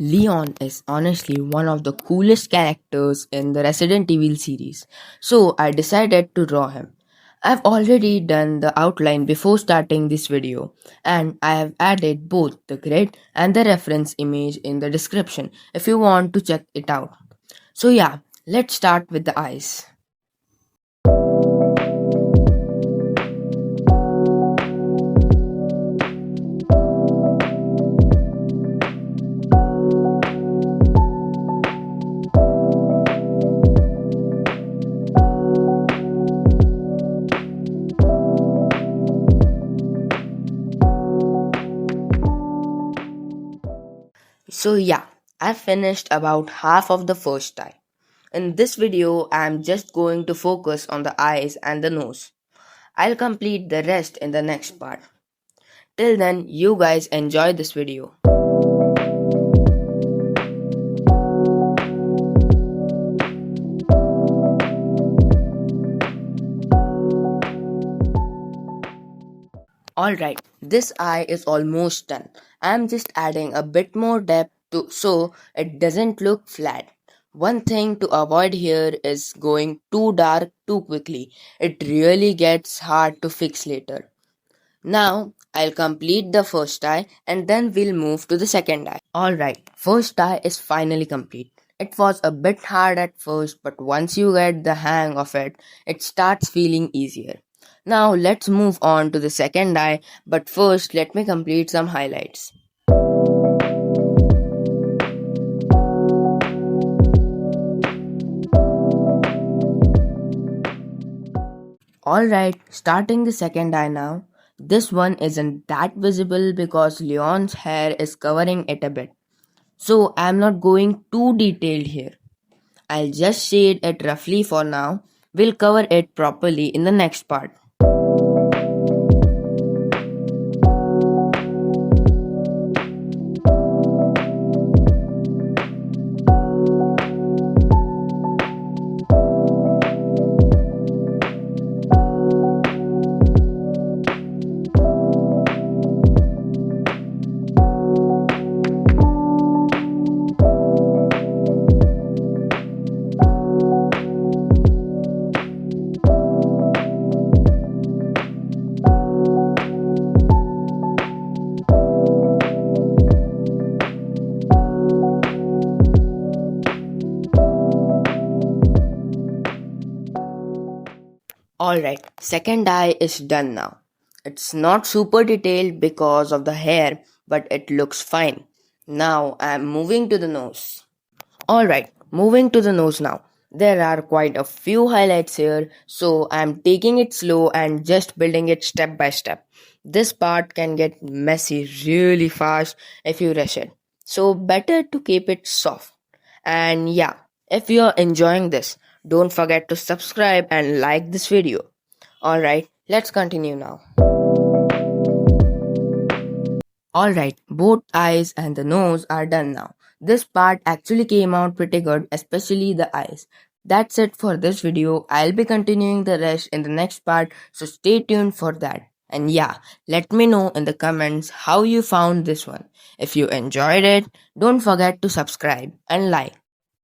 Leon is honestly one of the coolest characters in the Resident Evil series, so I decided to draw him. I've already done the outline before starting this video, and I have added both the grid and the reference image in the description if you want to check it out. So yeah, let's start with the eyes. So yeah, I finished about half of the first eye. In this video, I am just going to focus on the eyes and the nose. I'll complete the rest in the next part. Till then, you guys enjoy this video. Alright, this eye is almost done. I'm just adding a bit more depth so it doesn't look flat. One thing to avoid here is going too dark too quickly. It really gets hard to fix later. Now, I'll complete the first eye and then we'll move to the second eye. Alright, first eye is finally complete. It was a bit hard at first, but once you get the hang of it, it starts feeling easier. Now let's move on to the second eye, but first let me complete some highlights. Alright, starting the second eye now. This one isn't that visible because Leon's hair is covering it a bit. So I'm not going too detailed here. I'll just shade it roughly for now. We'll cover it properly in the next part. Alright, second eye is done now. It's not super detailed because of the hair, but it looks fine. Now I'm moving to the nose. Alright, moving to the nose now. There are quite a few highlights here, so I'm taking it slow and just building it step by step. This part can get messy really fast if you rush it, so better to keep it soft. And yeah, if you're enjoying this, don't forget to subscribe and like this video. Alright, let's continue now. Alright, both eyes and the nose are done now. This part actually came out pretty good, especially the eyes. That's it for this video. I'll be continuing the rest in the next part, so stay tuned for that. And yeah, let me know in the comments how you found this one. If you enjoyed it, don't forget to subscribe and like.